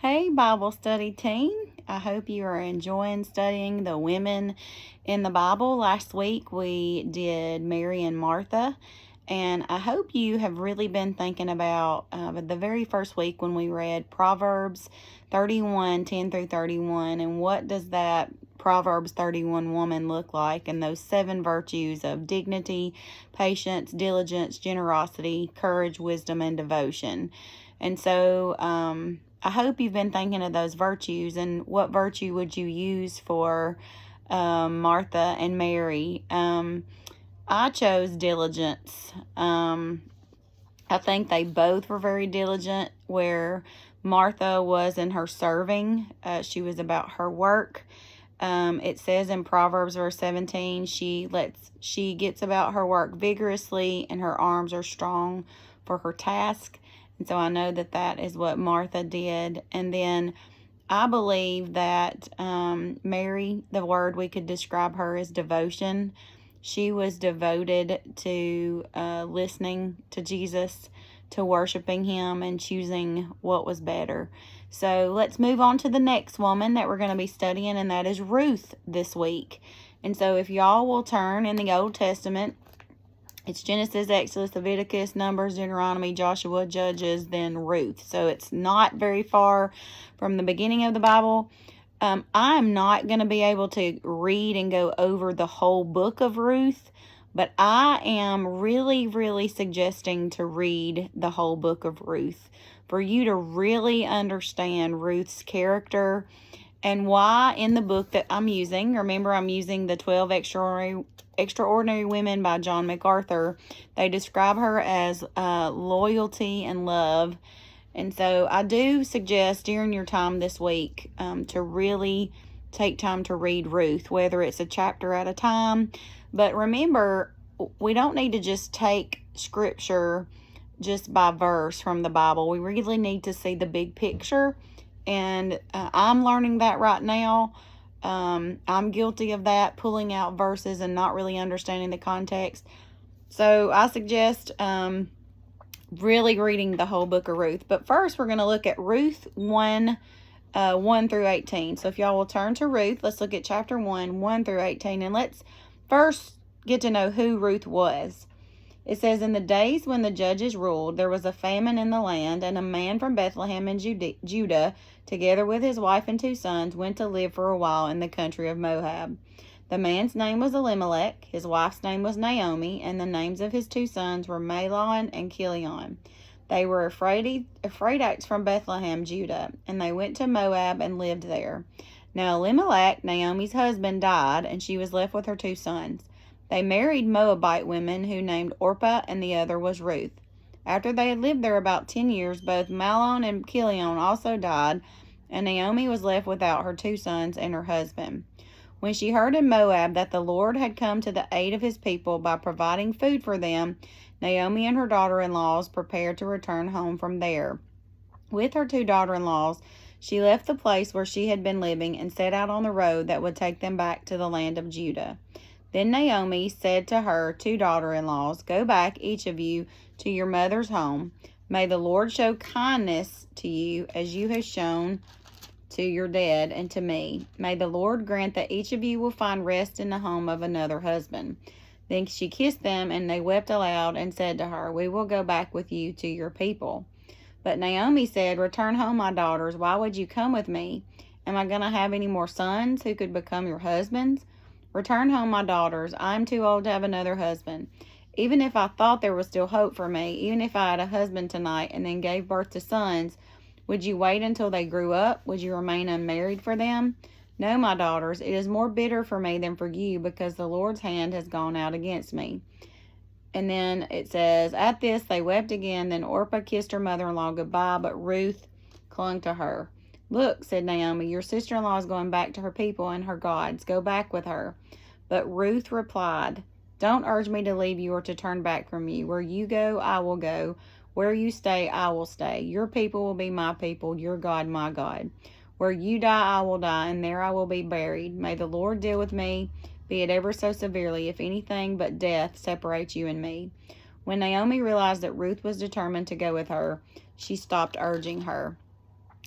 Hey, Bible study team. I hope you are enjoying studying the women in the Bible. Last week we did Mary and Martha, and I hope you have really been thinking about the very first week when we read Proverbs 31, 10 through 31, and what does that Proverbs 31 woman look like, and those 7 virtues of dignity, patience, diligence, generosity, courage, wisdom, and devotion. And so, I hope you've been thinking of those virtues and what virtue would you use for Martha and Mary. I chose diligence. I think they both were very diligent, where Martha was in her serving. She was about her work. It says in Proverbs verse 17, she gets about her work vigorously, and her arms are strong for her task. And so I know that that is what Martha did. And then I believe that Mary, the word we could describe her as devotion. She was devoted to listening to Jesus, to worshiping him, and choosing what was better. So let's move on to the next woman that we're going to be studying, and that is Ruth this week. And so if y'all will turn in the Old Testament, it's Genesis, Exodus, Leviticus, Numbers, Deuteronomy, Joshua, Judges, then Ruth. So it's not very far from the beginning of the Bible. I'm not going to be able to read and go over the whole book of Ruth, but I am really, really suggesting to read the whole book of Ruth for you to really understand Ruth's character and why in the book that I'm using. Remember, I'm using the 12 Extraordinary Women by John MacArthur. They describe her as loyalty and love. And so I do suggest during your time this week to really take time to read Ruth, whether it's a chapter at a time. But remember, we don't need to just take scripture just by verse from the Bible. We really need to see the big picture. And I'm learning that right now. I'm guilty of that, pulling out verses and not really understanding the context. So I suggest really reading the whole book of Ruth. But first, we're going to look at Ruth 1, 1 through 18. So if y'all will turn to Ruth, let's look at chapter 1, 1 through 18. And let's first get to know who Ruth was. It says, in the days when the judges ruled, there was a famine in the land, and a man from Bethlehem in Judah, together with his wife and 2 sons, went to live for a while in the country of Moab. The man's name was Elimelech, his wife's name was Naomi, and the names of his 2 sons were Mahlon and Chilion. They were Ephrathites from Bethlehem, Judah, and they went to Moab and lived there. Now Elimelech, Naomi's husband, died, and she was left with her 2 sons. They married Moabite women who named Orpah, and the other was Ruth. After they had lived there about 10 years, both Mahlon and Chilion also died, and Naomi was left without her 2 sons and her husband. When she heard in Moab that the Lord had come to the aid of his people by providing food for them, Naomi and her daughter-in-laws prepared to return home from there. With her 2 daughter-in-laws, she left the place where she had been living and set out on the road that would take them back to the land of Judah. Then Naomi said to her 2 daughter-in-laws, go back, each of you, to your mother's home. May the Lord show kindness to you as you have shown to your dead and to me. May the Lord grant that each of you will find rest in the home of another husband. Then she kissed them, and they wept aloud and said to her, we will go back with you to your people. But Naomi said, return home, my daughters. Why would you come with me? Am I going to have any more sons who could become your husbands? Return home, my daughters. I am too old to have another husband. Even if I thought there was still hope for me, even if I had a husband tonight and then gave birth to sons, would you wait until they grew up? Would you remain unmarried for them? No, my daughters, it is more bitter for me than for you, because the Lord's hand has gone out against me. And then it says, at this they wept again. Then Orpah kissed her mother-in-law goodbye, but Ruth clung to her. Look, said Naomi, your sister-in-law is going back to her people and her gods. Go back with her. But Ruth replied, don't urge me to leave you or to turn back from you. Where you go, I will go. Where you stay, I will stay. Your people will be my people, your God, my God. Where you die, I will die, and there I will be buried. May the Lord deal with me, be it ever so severely, if anything but death separates you and me. When Naomi realized that Ruth was determined to go with her, she stopped urging her.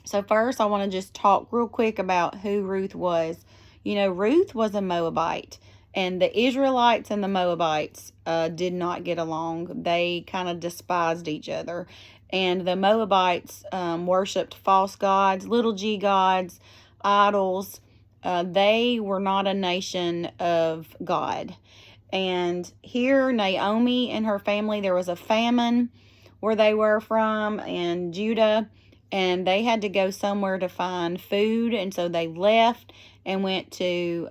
So first, I want to just talk real quick about who Ruth was. You know, Ruth was a Moabite, and the Israelites and the Moabites did not get along. They kind of despised each other. And the Moabites worshipped false gods, little g gods, idols. They were not a nation of God. And here, Naomi and her family, there was a famine where they were from in Judah, and they had to go somewhere to find food. And so they left and went to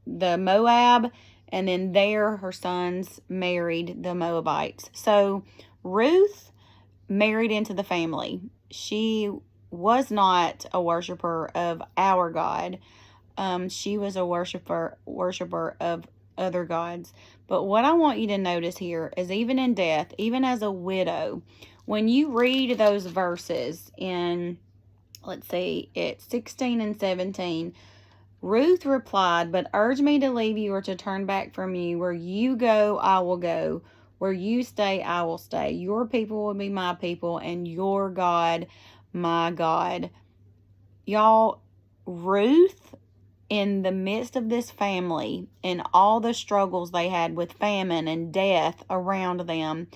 the Moab, and then there her sons married the Moabites. So Ruth married into the family. She was not a worshiper of our God. She was a worshiper of other gods. But what I want you to notice here is even in death, even as a widow, when you read those verses in, let's see, it's 16 and 17, Ruth replied, "But urge me to leave you or to turn back from you. Where you go, I will go. Where you stay, I will stay. Your people will be my people, and your God, my God." Y'all, Ruth, in the midst of this family and all the struggles they had with famine and death around them,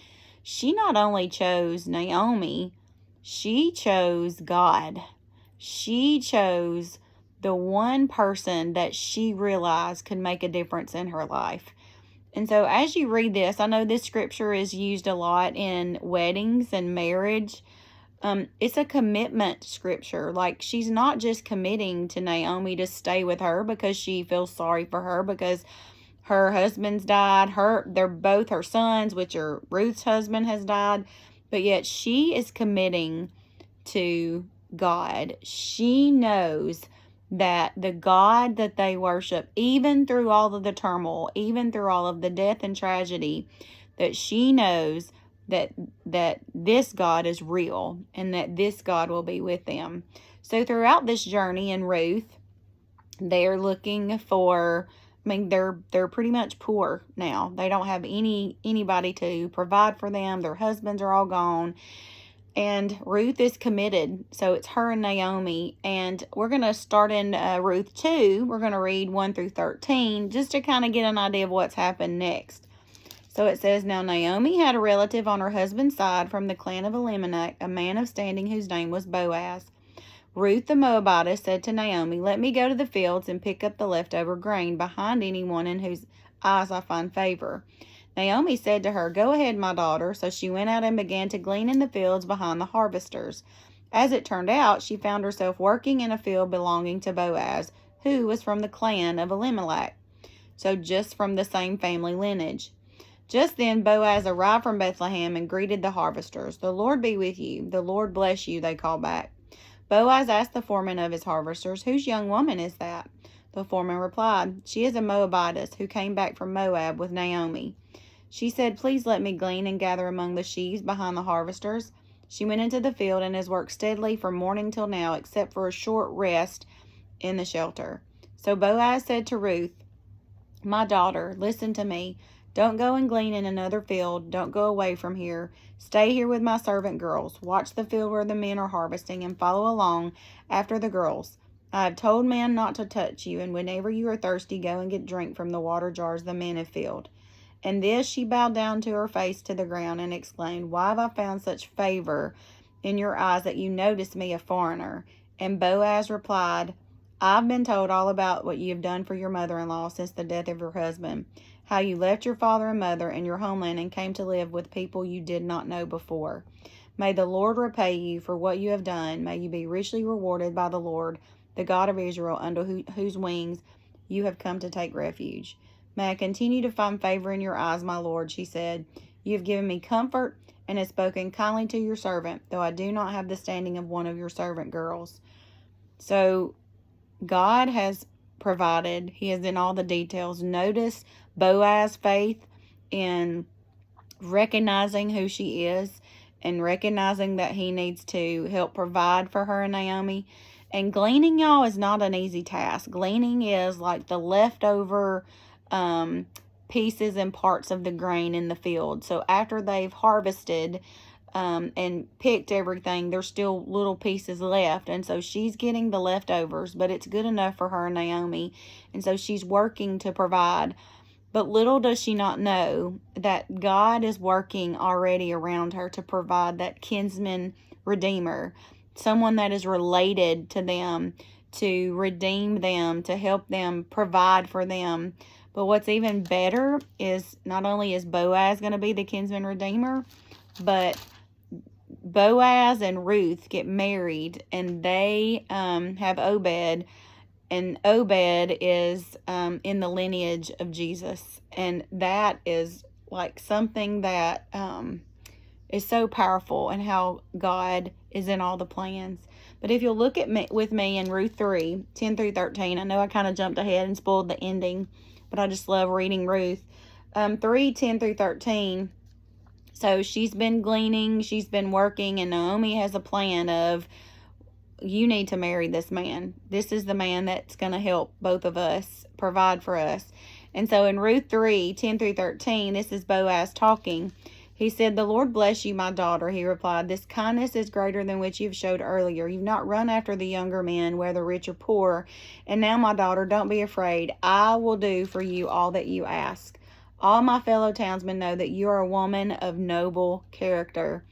she not only chose Naomi, she chose God. She chose the one person that she realized could make a difference in her life. And so as you read this, I know this scripture is used a lot in weddings and marriage. It's a commitment scripture. Like, she's not just committing to Naomi to stay with her because she feels sorry for her because her husband's died. They're both her sons, which are Ruth's husband has died. But yet she is committing to God. She knows that the God that they worship, even through all of the turmoil, even through all of the death and tragedy, that she knows that this God is real and that this God will be with them. So throughout this journey in Ruth, they're looking for, they're pretty much poor now. They don't have anybody to provide for them. Their husbands are all gone. And Ruth is committed. So it's her and Naomi. And we're going to start in Ruth 2. We're going to read 1 through 13 just to kind of get an idea of what's happened next. So it says, "Now Naomi had a relative on her husband's side from the clan of Elimelech, a man of standing whose name was Boaz. Ruth the Moabitess said to Naomi, 'Let me go to the fields and pick up the leftover grain behind anyone in whose eyes I find favor.' Naomi said to her, 'Go ahead, my daughter.' So she went out and began to glean in the fields behind the harvesters. As it turned out, she found herself working in a field belonging to Boaz, who was from the clan of Elimelech, so just from the same family lineage. Just then Boaz arrived from Bethlehem and greeted the harvesters. 'The Lord be with you. The Lord bless you,' they called back. Boaz asked the foreman of his harvesters, 'Whose young woman is that?' The foreman replied, 'She is a Moabitess who came back from Moab with Naomi. She said, "Please let me glean and gather among the sheaves behind the harvesters." She went into the field and has worked steadily from morning till now, except for a short rest in the shelter.' So Boaz said to Ruth, 'My daughter, listen to me. Don't go and glean in another field. Don't go away from here. Stay here with my servant girls. Watch the field where the men are harvesting and follow along after the girls. I have told men not to touch you, and whenever you are thirsty, go and get drink from the water jars the men have filled.' And this she bowed down to her face to the ground and exclaimed, 'Why have I found such favor in your eyes that you notice me a foreigner?' And Boaz replied, 'I've been told all about what you have done for your mother-in-law since the death of your husband, how you left your father and mother and your homeland and came to live with people you did not know before. May the Lord repay you for what you have done. May you be richly rewarded by the Lord, the God of Israel, under whose wings you have come to take refuge. May I continue to find favor in your eyes, my Lord,' she said. 'You have given me comfort and have spoken kindly to your servant, though I do not have the standing of one of your servant girls.'" So God has provided. He is in all the details. Notice Boaz's faith in recognizing who she is and recognizing that he needs to help provide for her and Naomi. And gleaning, y'all, is not an easy task. Gleaning is like the leftover pieces and parts of the grain in the field. So after they've harvested, and picked everything, there's still little pieces left. And so she's getting the leftovers, but it's good enough for her and Naomi. And so she's working to provide. But little does she not know that God is working already around her to provide that kinsman redeemer, someone that is related to them, to redeem them, to help them, provide for them. But what's even better is not only is Boaz going to be the kinsman redeemer, but Boaz and Ruth get married, and they have Obed, and Obed is in the lineage of Jesus. And that is like something that is so powerful, and how God is in all the plans. But if you'll look at me with me in Ruth 3:10 through 13, I know I kind of jumped ahead and spoiled the ending, but I just love reading Ruth. 3:10 through 13. So she's been gleaning, she's been working, and Naomi has a plan of, you need to marry this man. This is the man that's going to help both of us, provide for us. And so in Ruth 3:10 through 13, this is Boaz talking. He said, "The Lord bless you, my daughter," he replied. "This kindness is greater than which you've showed earlier. You've not run after the younger men, whether rich or poor. And now, my daughter, don't be afraid. I will do for you all that you ask. All my fellow townsmen know that you are a woman of noble character.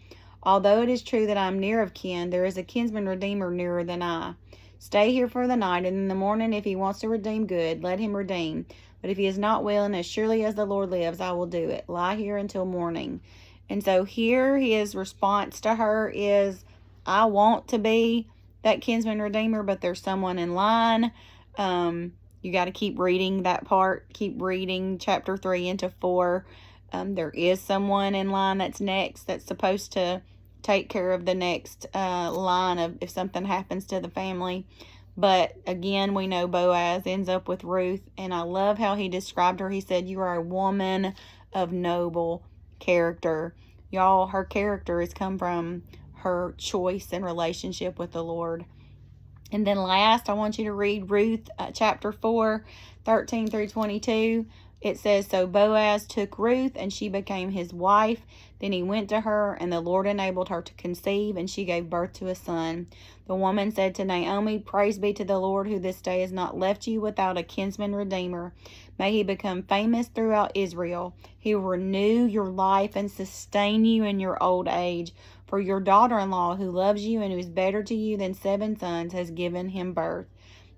Although it is true that I am near of kin, there is a kinsman redeemer nearer than I. Stay here for the night, and in the morning, if he wants to redeem good, let him redeem. But if he is not willing, as surely as the Lord lives, I will do it. Lie here until morning." And so here his response to her is, I want to be that kinsman redeemer, but there's someone in line. You got to keep reading that part. Keep reading chapter 3 into 4. There is someone in line that's next, that's supposed to take care of the next line of if something happens to the family. But again, we know Boaz ends up with Ruth, and I love how he described her. He said, "You are a woman of noble character." Y'all, her character has come from her choice and relationship with the Lord. And then last, I want you to read Ruth chapter 4:13 through 22. It says, "So Boaz took Ruth, and she became his wife. Then he went to her, and the Lord enabled her to conceive, and she gave birth to a son. The woman said to Naomi, 'Praise be to the Lord, who this day has not left you without a kinsman redeemer. May he become famous throughout Israel. He will renew your life and sustain you in your old age. For your daughter-in-law, who loves you and who is better to you than 7 sons, has given him birth.'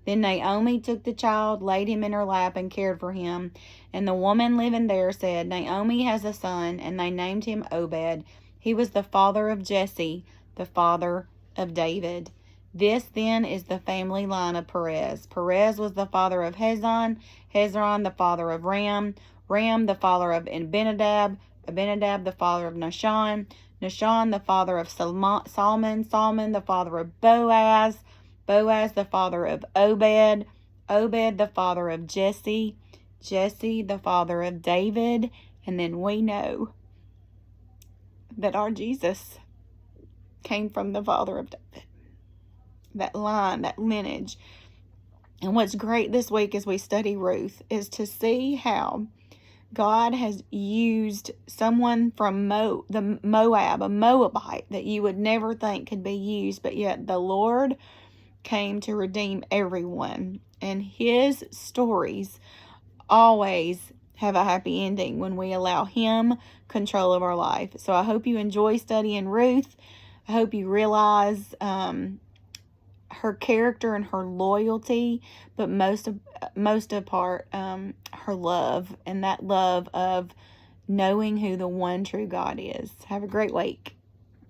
Then Naomi took the child, laid him in her lap, and cared for him. And the woman living there said, 'Naomi has a son,' and they named him Obed. He was the father of Jesse, the father of David. This then is the family line of Perez. Perez was the father of Hezron, Hezron the father of Ram, Ram the father of Abinadab, Abinadab the father of Nahshon, Nahshon the father of Salmon, Salmon the father of Boaz, Boaz the father of Obed, Obed the father of Jesse, Jesse the father of David." And then we know that our Jesus came from the father of David. That line, that lineage. And what's great this week as we study Ruth is to see how God has used someone from Moab, a Moabite that you would never think could be used, but yet the Lord came to redeem everyone. And his stories always have a happy ending when we allow him control of our life. So I hope you enjoy studying Ruth. I hope you realize her character and her loyalty, but most of part, her love, and that love of knowing who the one true God is. Have a great week.